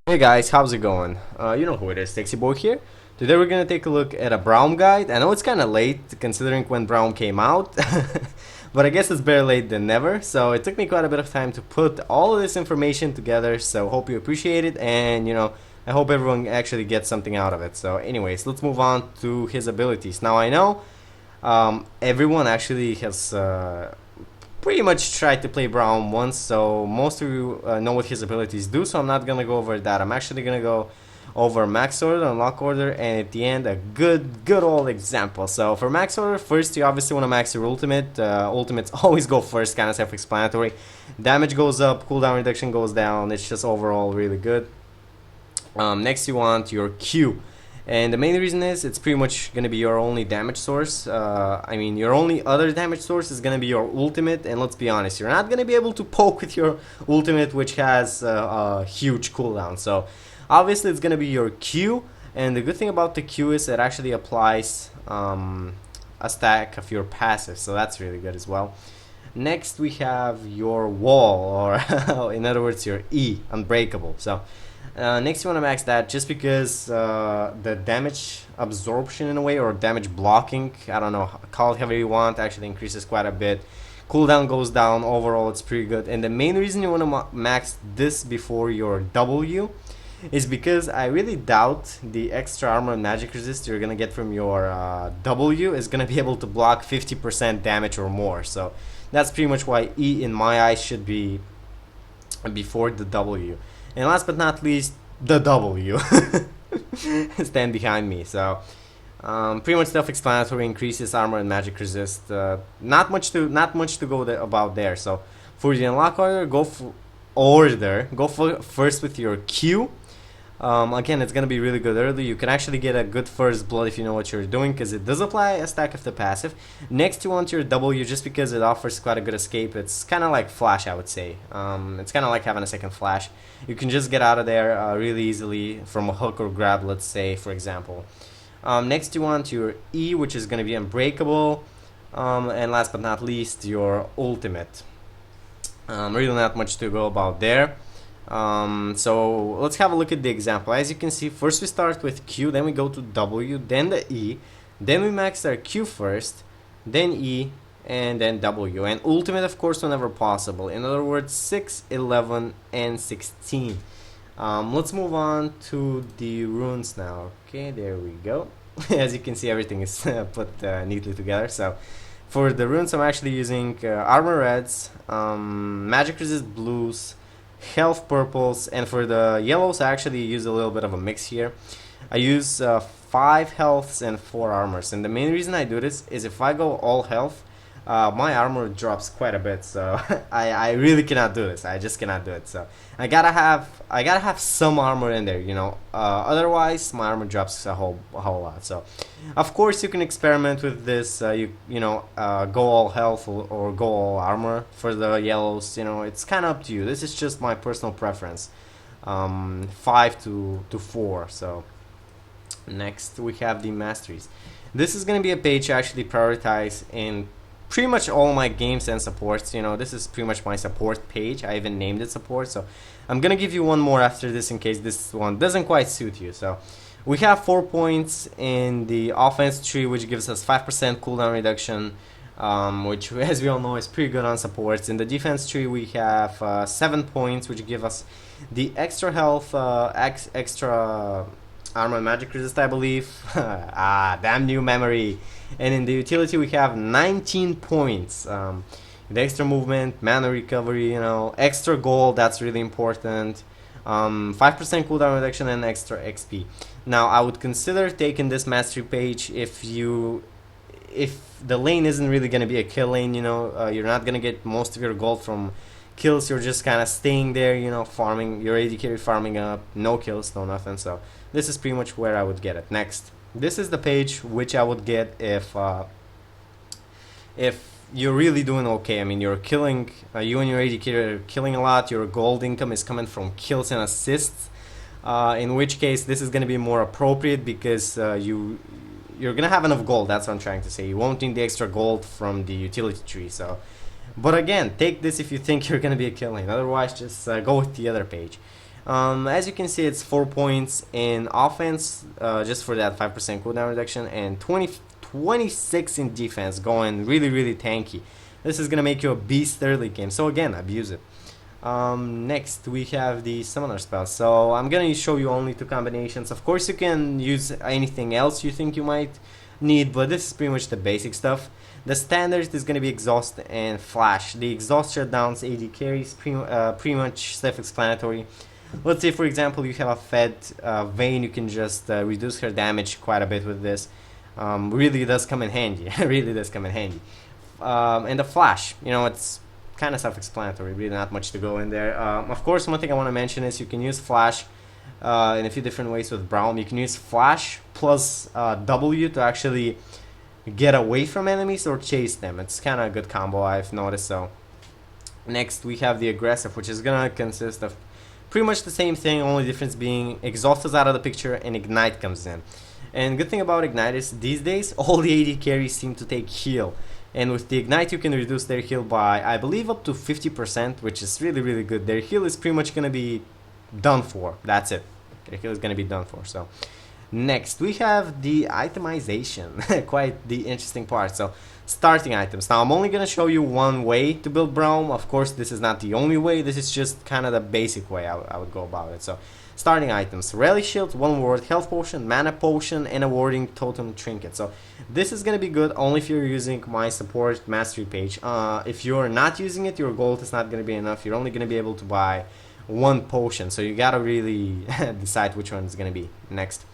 Hey guys, how's it going? You know who it is, Taxi Boy here. Today we're gonna take a look at a Braum guide. I know it's kinda late considering when Braum came out, but I guess it's better late than never. So it took me quite a bit of time to put all of this information together, so hope you appreciate it and I hope everyone actually gets something out of it. So anyways, let's move on to his abilities. Now I know everyone actually has pretty much tried to play Braum once, so most of you know what his abilities do, so I'm not gonna go over that. I'm actually gonna go over max order, unlock order, and at the end a good old example. So for max order, first you obviously want to max your ultimate. Ultimates always go first, kind of self-explanatory. Damage goes up, cooldown reduction goes down. It's just overall really good. Next you want your Q. And the main reason is it's pretty much going to be your only damage source. I mean, your only other damage source is going to be your ultimate. And let's be honest, you're not going to be able to poke with your ultimate, which has a huge cooldown. So obviously it's going to be your Q. And the good thing about the Q is it actually applies a stack of your passive. So that's really good as well. Next we have your wall, or in other words, your E, unbreakable. So next you want to max that just because the damage absorption in a way, or damage blocking, I don't know, call it however you want, actually increases quite a bit. Cooldown goes down, overall it's pretty good. And the main reason you want to max this before your W is because I really doubt the extra armor and magic resist you're going to get from your W is going to be able to block 50% damage or more. So that's pretty much why E in my eyes should be before the W. And last but not least, the W. Stand behind me. So pretty much self-explanatory. Increases armor and magic resist. Not much to go about there. So for the unlock order, go for first with your Q. Again, it's gonna be really good early. You can actually get a good first blood if you know what you're doing, because it does apply a stack of the passive. Next you want your W, just because it offers quite a good escape. It's kind of like flash, I would say. It's kind of like having a second flash. You can just get out of there really easily from a hook or grab, let's say, for example. Next you want your E, which is gonna be unbreakable. And last but not least, your ultimate. Really not much to go about there. So let's have a look at the example. As you can see, first we start with Q, then we go to W, then the E, then we max our Q first, then E, and then W. And ultimate, of course, whenever possible. In other words, 6, 11, and 16. Let's move on to the runes now. Okay, there we go. As you can see, everything is put neatly together. So for the runes, I'm actually using armor reds, magic resist blues, health purples, and for the yellows I actually use a little bit of a mix here. I use 5 healths and 4 armors, and the main reason I do this is if I go all health, my armor drops quite a bit, so I really cannot do this. I just cannot do it. So I gotta have some armor in there, otherwise my armor drops a whole lot. So of course you can experiment with this. Go all health or go all armor for the yellows. It's kind of up to you. This is just my personal preference. 5 to 4. So next we have the Masteries. This is gonna be a page I actually prioritize in pretty much all my games and supports. This is pretty much my support page. I even named it support, so I'm gonna give you one more after this in case this one doesn't quite suit you. So we have 4 points in the offense tree, which gives us 5% cooldown reduction, which, as we all know, is pretty good on supports. In the defense tree we have 7 points, which give us the extra health, extra armor and magic resist, I believe. Damn new memory. And in the utility we have 19 points. The extra movement, mana recovery, extra gold, that's really important. 5% cooldown reduction and extra XP. Now I would consider taking this mastery page if the lane isn't really going to be a kill lane. You're not going to get most of your gold from kills. You're just kind of staying there, farming your AD carry, farming up, no kills, no nothing. So this is pretty much where I would get it. Next, this is the page which I would get if you're really doing okay. I mean, you're killing, you and your AD carry are killing a lot. Your gold income is coming from kills and assists. In which case, this is going to be more appropriate because you're going to have enough gold. That's what I'm trying to say. You won't need the extra gold from the utility tree. So But again, take this if you think you're going to be a kill lane. Otherwise, just go with the other page. As you can see, it's 4 points in offense, just for that 5% cooldown reduction, and 26 in defense, going really, really tanky. This is gonna make you a beast early game, so again, abuse it. Next, we have the summoner spell. So I'm gonna show you only 2 combinations. Of course, you can use anything else you think you might need, but this is pretty much the basic stuff. The standard is gonna be exhaust and flash. The exhaust shutdowns AD carries, pretty much self-explanatory. Let's say, for example, you have a fed Vayne, you can just reduce her damage quite a bit with this. Really does come in handy. Really does come in handy. And the flash, you know, it's kind of self-explanatory. Really, not much to go in there. Of course, one thing I want to mention is you can use flash in a few different ways with Braum. You can use flash plus W to actually get away from enemies or chase them. It's kind of a good combo, I've noticed. So next we have the aggressive, which is gonna consist of pretty much the same thing, only difference being exhaust is out of the picture and ignite comes in. And good thing about ignite is these days all the AD carries seem to take heal, and with the ignite you can reduce their heal by, I believe, up to 50%, which is really, really good. Their heal is pretty much gonna be done for. That's it. Their heal is gonna be done for. So next we have the itemization. Quite the interesting part. So starting items. Now I'm only gonna show you one way to build Braum. Of course, this is not the only way. This is just kind of the basic way I would go about it. So starting items: relic shield, 1 ward, health potion, mana potion, and a warding totem trinket. So this is gonna be good only if you're using my support mastery page. If you're not using it, your gold is not gonna be enough. You're only gonna be able to buy 1 potion, so you gotta really decide which one is gonna be next.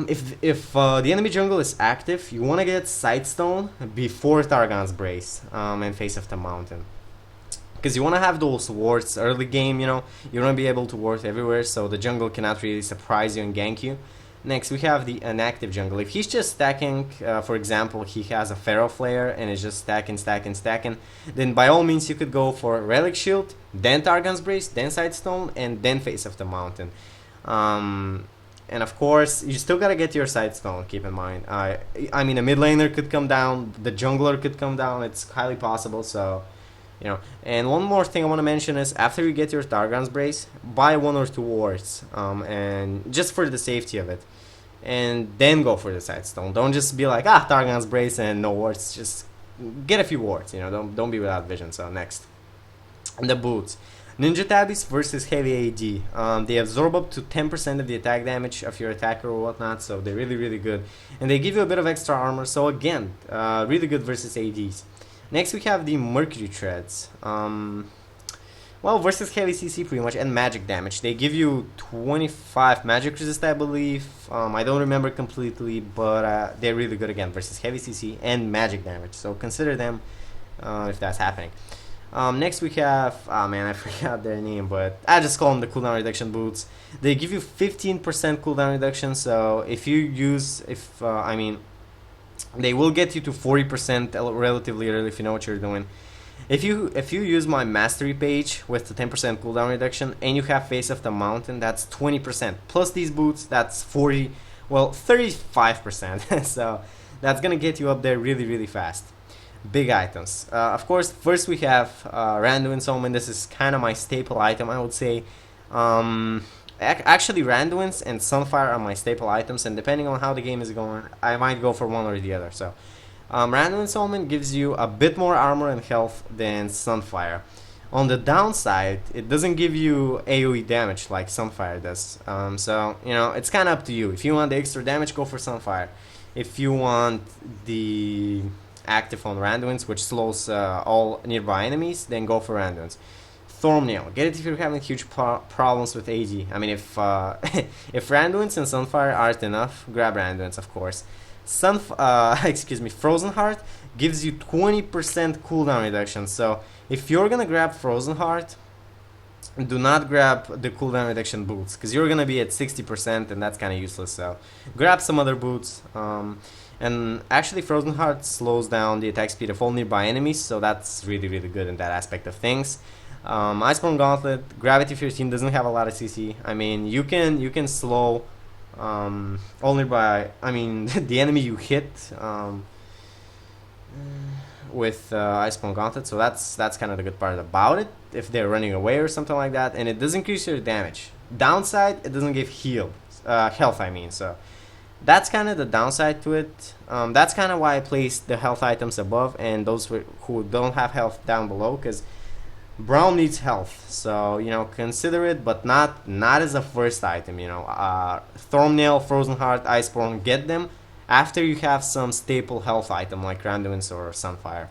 If the enemy jungle is active, you want to get Sightstone before Targon's Brace and Face of the Mountain, because you want to have those wards early game. You know, you want to be able to ward everywhere, so the jungle cannot really surprise you and gank you. Next, we have the inactive jungle. If he's just stacking, for example, he has a Pharaoh Flare and is just stacking, then by all means you could go for Relic Shield, then Targon's Brace, then Sightstone, and then Face of the Mountain. And of course, you still gotta get your Sightstone, keep in mind. I mean, a mid laner could come down, the jungler could come down, it's highly possible, so, you know. And one more thing I want to mention is, after you get your Targon's Brace, buy 1 or 2 wards, and just for the safety of it. And then go for the Sightstone. Don't just be like, Targon's Brace and no wards, just get a few wards, you know, don't be without vision. So next, the boots. Ninja Tabbies versus Heavy AD. They absorb up to 10% of the attack damage of your attacker or whatnot, so they're really, really good. And they give you a bit of extra armor, so again, really good versus ADs. Next we have the Mercury Treads. Well, versus Heavy CC pretty much, and magic damage. They give you 25 magic resist, I believe. I don't remember completely, but they're really good again versus Heavy CC and magic damage, so consider them if that's happening. Next we have, man, I forgot their name, but I just call them the cooldown reduction boots. They give you 15% cooldown reduction, so if you use, I mean, they will get you to 40% relatively early if you know what you're doing. If you use my mastery page with the 10% cooldown reduction and you have Face of the Mountain, that's 20%. Plus these boots, that's 35%. So that's gonna get you up there really, really fast. Big items. Of course, first we have Randuin's Omen. This is kind of my staple item, I would say. Actually, Randuin's and Sunfire are my staple items, and depending on how the game is going, I might go for one or the other. So, Randuin's Omen gives you a bit more armor and health than Sunfire. On the downside, it doesn't give you AoE damage like Sunfire does. So, you know, it's kind of up to you. If you want the extra damage, go for Sunfire. If you want the active on Randuin's, which slows all nearby enemies, then go for Randuin's. Thornmail, get it if you're having huge problems with AD. I mean, if if Randuin's and Sunfire aren't enough, grab Randuin's, of course. Frozen Heart gives you 20% cooldown reduction. So if you're gonna grab Frozen Heart, do not grab the cooldown reduction boots, because you're gonna be at 60% and that's kind of useless. So grab some other boots. And actually, Frozen Heart slows down the attack speed of all nearby enemies, so that's really, really good in that aspect of things. Iceborne Gauntlet, grab it if your team doesn't have a lot of CC. I mean, you can slow all nearby. I mean, the enemy you hit. with Iceborne Gauntlet, so that's kind of the good part about it. If they're running away or something like that, and it does increase your damage. Downside, it doesn't give health. I mean, so that's kind of the downside to it. That's kind of why I placed the health items above and those who don't have health down below, because Braum needs health, so consider it, but not as a first item. Thornnail, Frozen Heart, Iceborne, get them after you have some staple health item like Randuin's or Sunfire.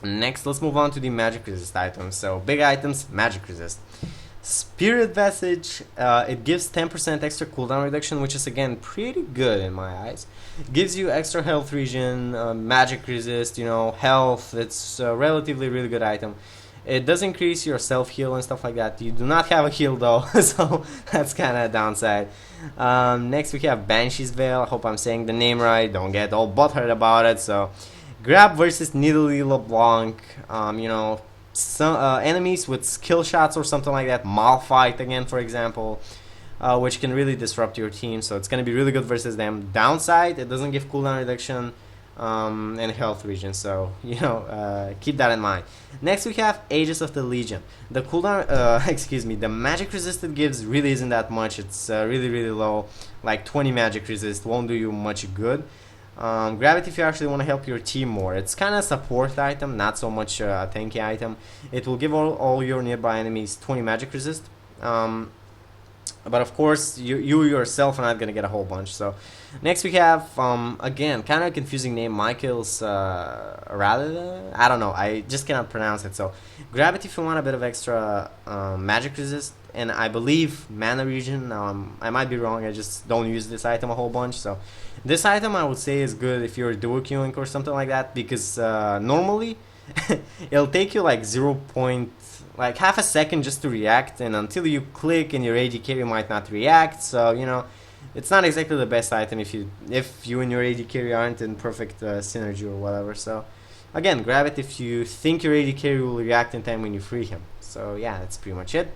Next, let's move on to the magic resist items. So big items, magic resist. Spirit Vestige, it gives 10% extra cooldown reduction, which is again pretty good in my eyes. Gives you extra health regen, magic resist, health. It's a relatively really good item. It does increase your self heal and stuff like that. You do not have a heal though, so that's kind of a downside. Next we have Banshee's Veil. I hope I'm saying the name right. Don't get all butthurt about it. So, Grab versus Nidalee LeBlanc. Some enemies with skill shots or something like that. Malphite again, for example, which can really disrupt your team. So it's gonna be really good versus them. Downside, it doesn't give cooldown reduction. And health regen, so keep that in mind. Next we have Aegis of the Legion. The cooldown, the magic resist it gives really isn't that much. It's really really low, like 20 magic resist, won't do you much good. Grab it if you actually want to help your team more. It's kind of a support item, not so much a tanky item. It will give all your nearby enemies 20 magic resist. But of course, you yourself are not gonna get a whole bunch. So, next we have again kind of a confusing name, Michael's rather I don't know, I just cannot pronounce it. So, grab it if you want a bit of extra magic resist, and I believe mana regen. I might be wrong. I just don't use this item a whole bunch. So, this item I would say is good if you're duo queuing or something like that, because normally it'll take you like like half a second just to react, and until you click and your AD carry might not react. So it's not exactly the best item if you and your AD carry aren't in perfect synergy or whatever. So again, grab it if you think your AD carry will react in time when you free him. So yeah, that's pretty much it.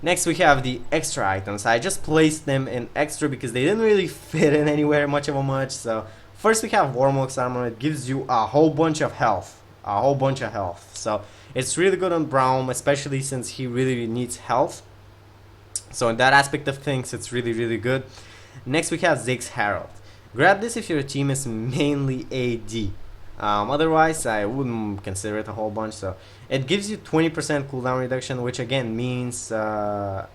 Next we have the extra items. I just placed them in extra because they didn't really fit in anywhere much. So first we have Warmog's Armor. It gives you a whole bunch of health. So it's really good on Braum, especially since he really needs health. So in that aspect of things, it's really really good. Next we have Zig's Herald. Grab this if your team is mainly AD. Otherwise, I wouldn't consider it a whole bunch. So it gives you 20% cooldown reduction, which again means know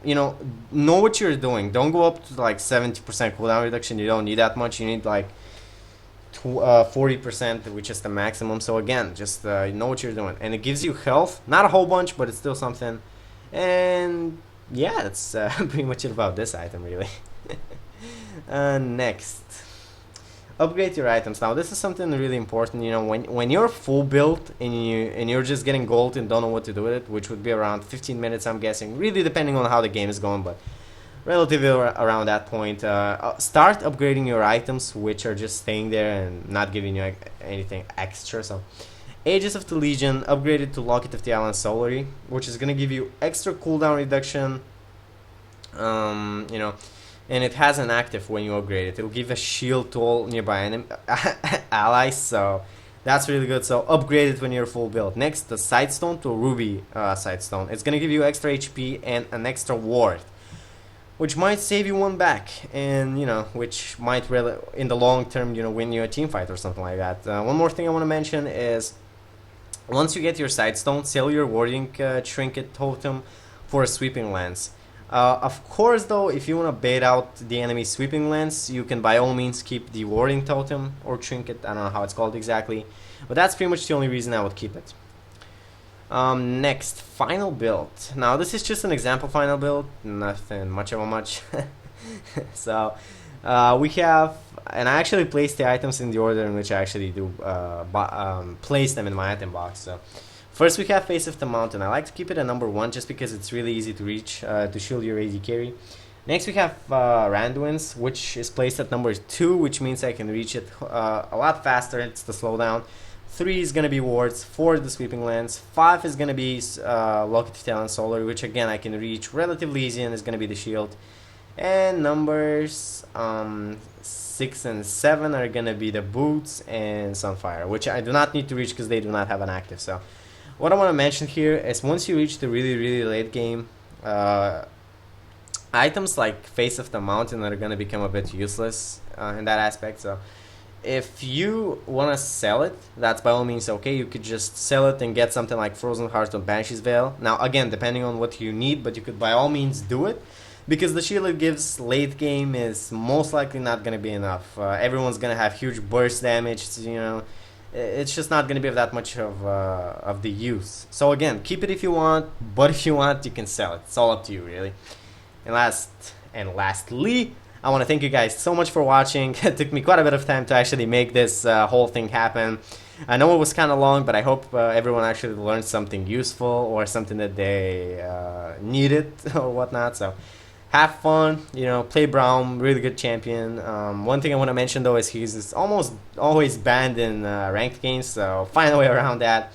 what you're doing. Don't go up to like 70% cooldown reduction. You don't need that much. You need like 40%, which is the maximum. So again, just know what you're doing, and it gives you health. Not a whole bunch, but it's still something. And yeah, that's pretty much it about this item, really. Next, upgrade your items. Now this is something really important. When you're full built and you're just getting gold and don't know what to do with it, which would be around 15 minutes, I'm guessing, really depending on how the game is going, but relatively around that point, start upgrading your items, which are just staying there and not giving you anything extra. So Aegis of the Legion, upgraded to Locket of the Island Solary, which is going to give you extra cooldown reduction. And it has an active when you upgrade it. It'll give a shield to all nearby allies, so that's really good. So upgrade it when you're full build. Next, the Sightstone to Ruby Sightstone. It's going to give you extra HP and an extra ward, which might save you one back, and which might in the long term win you a team fight or something like that. One more thing I want to mention is, once you get your Sightstone, sell your warding trinket totem for a sweeping lance. Of course though, if you want to bait out the enemy sweeping lance, you can by all means keep the warding totem or trinket. I don't know how it's called exactly, but that's pretty much the only reason I would keep it. Next, final build. Now this is just an example final build, nothing much of a much. So we have, and I actually placed the items in the order in which I actually do place them in my item box. So first we have Face of the Mountain. I like to keep it at number 1 just because it's really easy to reach to shield your AD carry. Next we have Randuin's, which is placed at number 2, which means I can reach it a lot faster. It's the slowdown. 3 is going to be wards, 4 the sweeping lance, 5 is going to be Locket of Talon Solar, which again I can reach relatively easy and is going to be the shield. And numbers 6 and 7 are gonna be the boots and Sunfire, which I do not need to reach because they do not have an active. So what I want to mention here is once you reach the really late game, items like Face of the Mountain are gonna become a bit useless in that aspect. So if you want to sell it, that's by all means okay. You could just sell it and get something like Frozen Heart or Banshee's Veil. Now, again, depending on what you need, but you could by all means do it. Because the shield it gives late game is most likely not going to be enough. Everyone's going to have huge burst damage, you know. It's just not going to be of that much of the use. So again, keep it if you want, but if you want, you can sell it. It's all up to you, really. And lastly, I want to thank you guys so much for watching. It took me quite a bit of time to actually make this whole thing happen. I know it was kind of long, but I hope everyone actually learned something useful or something that they needed or whatnot. So have fun, you know, play Braum, really good champion. One thing I want to mention though is he's almost always banned in ranked games, so find a way around that.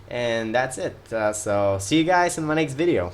And that's it. So see you guys in my next video.